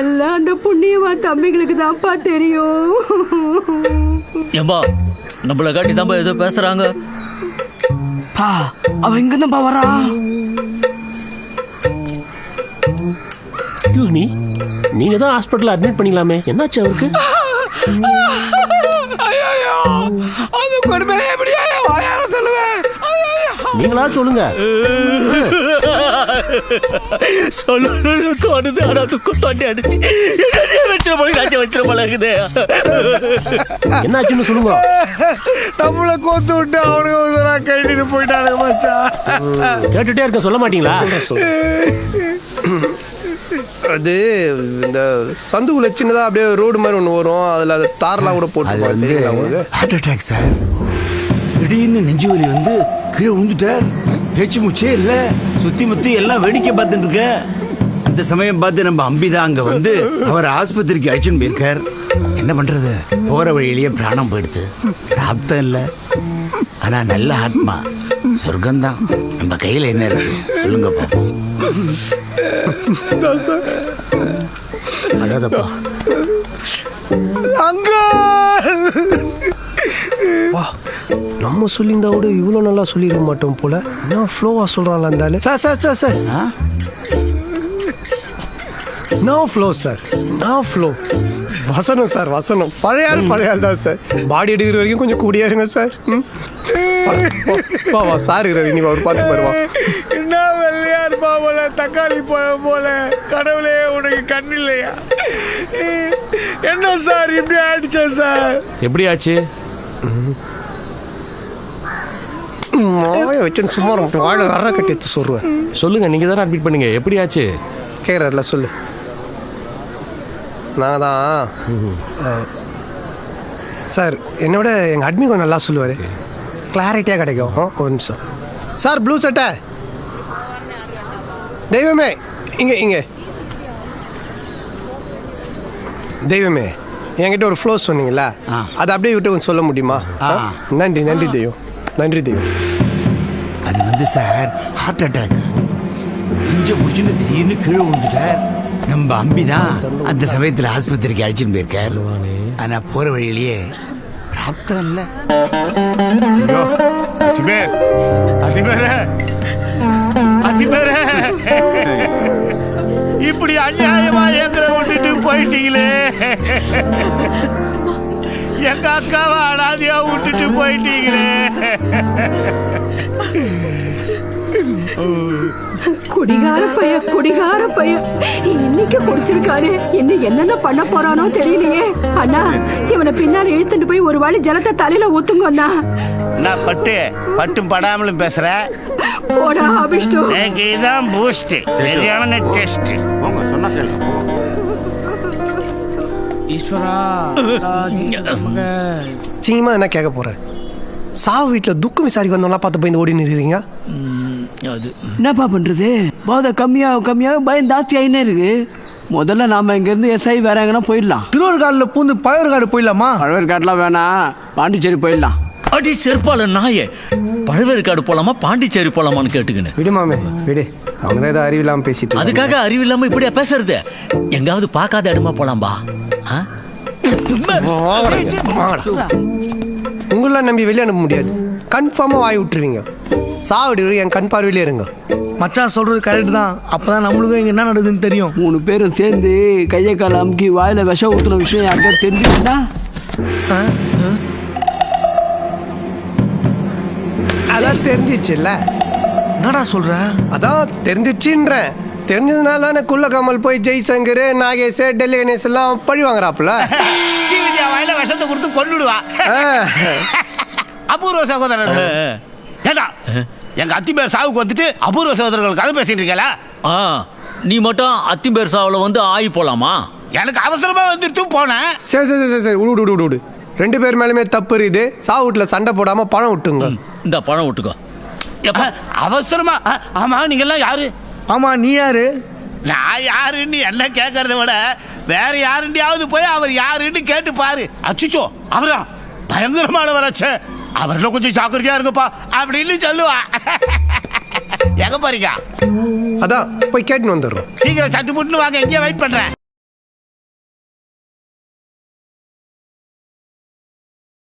எல்லாம் அந்த புண்ணியமா தம்பிங்களுக்கு தான்ப்பா தெரியும். ஏம்பா நம்மள காட்டி தான்ப்பா ஏதோ பேசுறாங்க. பா அவன் எங்க தான்ப்பா வரான்? எக்ஸ்கியூஸ் மீ, நீங்க தான் ஹாஸ்பிட்டல் அட்மிட் பண்ணிக்கலாமே, என்னாச்சு அவருக்கு? அது கொடுமை எப்படி சொல்லுவேன்? நீங்களா சொல்லுங்க. சொல்லணும்னு தோணுது, ஆனா துக்கம் தோண்டி அடிச்சு வச்சிட பழகுது. என்னாச்சுன்னு சொல்லுங்க. நம்மளை கோத்து விட்டு அவனுக்கு கைட்டு போயிட்டானுங்க மச்சான். கேட்டுட்டே இருக்க சொல்ல மாட்டீங்களா? அது இந்த சந்துக்குள்ள சின்னதாக அப்படியே ரோடு மாதிரி ஒன்று வரும், அதில் அது தாரெலாம் கூட போட்டு ஹார்ட் அட்டாக் சார். திடீர்னு நெஞ்சு வலி வந்து கீழே விழுந்துட்டார். பேச்சு மூச்சே இல்லை. சுத்தி முத்தி எல்லாம் வேடிக்கை பார்த்துட்டு இருக்க. அந்த சமயம் பார்த்து நம்ம அம்பிதான் அங்க வந்து அவர் ஆஸ்பத்திரிக்கு அழைச்சுன்னு போயிருக்கார். என்ன பண்றது, போற வழியிலேயே பிராணம் போயிடுது. பிராப்தம் இல்லை, ஆனா நல்ல ஆத்மா, சொர்க்கம்தான். நம்ம கையில என்ன இருக்கு சொல்லுங்க பாப்போம். அழாதப்பா. நம்ம சொல்லியிருந்தா கூட இவ்வளோ நல்லா சொல்லிட மாட்டோம் போல. என்ன ஃப்ளோவா சொல்றாங்களா இருந்தாலும். Sir sir sir sir no flow sir, no flow. வசனம் சார், வசனம். பழைய ஆள் தான் சார். பாடி எடுக்கிற வரைக்கும் கொஞ்சம் கூடியா இருங்க சார். வா வா சார் இருக்கிற, நீ அவர் பார்த்து பாருவா. என்ன வெள்ளையார் போல, தக்காளி பழம் போல. கடவுளே உனக்கு கண் இல்லையா? என்ன சார் இப்படி ஆயிடுச்சா சார்? எப்படி ஆச்சு? மாய வச்சுன்னு சும்மா வாழை வர கட்டி எடுத்து சொல்லுவேன். சொல்லுங்க, நீங்க தானே அட்மிட் பண்ணீங்க, எப்படி ஆச்சு? கேட்குறாருல சொல்லு. நாங்கள் தான் சார். என்னோட எங்கள் அட்மி கொஞ்சம் நல்லா சொல்லுவார், கிளாரிட்டியாக கிடைக்கும். ஒரு நிமிஷம் சார். ப்ளூ சட்டை தெய்வமே, இங்கே தெய்வமே, என்கிட்ட ஒரு ஃப்ளோ சொன்னீங்களா, அதை அப்படியே விட்டு கொஞ்சம் சொல்ல முடியுமா? நன்றி நன்றி தெய்வம், நன்றி தெய்வம். அது வந்து சார் ஹார்ட் அட்டாக். நெஞ்ச முடிச்சுன்னு திடீர்னு கீழே விழுந்துட்டார். நம்ம அம்பிதான் அந்த சமயத்தில் ஆஸ்பத்திரிக்கு அழைச்சின்னு போயிருக்கார். ஆனா போற வழியிலேயே பிராப்தம் இல்லை. இப்படி அநியாயமா எங்களை விட்டுட்டு போயிட்டீங்களே. எங்க அக்காவை அனாதையா விட்டுட்டு போயிட்டீங்களே. குடிகார பையன் இன்னைக்கு குடிச்சிருக்காரு. இன்னும் என்னென்ன பண்ண போறானோ தெரியலையே. அண்ணா, இவனை பின்னால இழுத்துட்டு போய் ஒரு வாழை ஜலத்தை தலையில ஊத்துங்க அண்ணா. நான் பட்டும் படாமலும் பேசுறேன். போடா அபிஷ்டு, இதான் பூஸ்ட், சரியான டெஸ்ட். ஈஸ்வரா சீமா என்ன கேட்க போகிறேன்? சாவு வீட்டில் துக்கம் விசாரிக்க வந்தவங்களாம் பார்த்து பயந்து ஓடி நிறுவீங்க. அது என்னப்பா பண்றது? போதை கம்மியாக பயம் ஜாஸ்தி ஆகினே இருக்கு. முதல்ல நாம இங்கேருந்து எஸ்ஐ வேற எங்கன்னா போயிடலாம். திருவருகாடில் பூந்து பழவேற்காடு போயிடலாமா? பழவேற்காடுலாம் வேணாம், பாண்டிச்சேரி போயிடலாம். அடி செருப்பால நாயே, பழவேற்காடு போலாமா பாண்டிச்சேரி போலாமான்னு கேட்டுக்கின்னு. விடுமாமே விடு, அவங்க தான் ஏதோ அறிவில்லாமல் பேசிட்டு. அதுக்காக அறிவில்லாம இப்படியா பேசுறது? எங்காவது பார்க்காத இடமா போலாம்பா. உங்களெலாம் நம்பி வெளியே அனுப்ப முடியாது. கன்ஃபார்மாக வாய் விட்டுருவீங்க. சாவடி என் கண் பார்வையிலே இருங்க. மச்சான் சொல்றது கரெக்ட் தான். அப்பதான் நம்மளுக்கும் இங்க என்ன நடக்குதுன்னு தெரியும். 3 பேரும் சேர்ந்து கையை கால அமுக்கி வாயில விஷம் ஊத்துற விஷயம் யாருக்கா தெரிஞ்சிச்சுன்னா? அதான் தெரிஞ்சிச்சுல்ல. என்னடா சொல்ற? அதான் தெரிஞ்சிச்சுன்றேன். தெரிஞ்சதுனால தானே குள்ள கமல் போய் ஜெய்சங்கர், நாகேஷ், டெல்லி கணேஷ் எல்லாம் பழி வாங்குறாப்புல. வாயில விஷத்தை கொடுத்து கொண்டுடுவா. அபூர்வ சகோதரர் ஏண்டா, எங்க அத்திம்பேர் சாவுக்கு வந்துட்டு அபூர்வ சகோதரர்கள் கதை பேசிட்டு இருக்கல. நீ மட்டும் அத்திம்பேர் சாவுல வந்து ஆகி போலாமா? எனக்கு அவசரமா வந்துட்டு போனேன். சரி சரி சரி சரி, விடு. 2 பேர் மேலுமே தப்பு இருக்குது. சாவு வீட்டில் சண்டை போடாம பணம் விட்டுங்க. இந்த பணம் விட்டுக்கோ. அவசரமா? ஆமா, நீங்க எல்லாம் யாரு? ஆமா, நீ யாரு? நான் யாருன்னு என்ன கேட்கறத விட வேற யாருண்டியாவது போய் அவர் யாருன்னு கேட்டு பாரு. அச்சுச்சோ, அவரா பயங்கரமானவராச்சே, அவர்ல கொஞ்சம் ஜாக்கிரதையா இருங்கப்பா அப்படின்னு சொல்லுவா. எங்க பாருங்க, அதான் போய் கேட்டுன்னு வந்துடுறோம். சீக்கிரம் சட்டு முட்டுன்னு வாங்க, எங்கேயே வெயிட் பண்றேன்.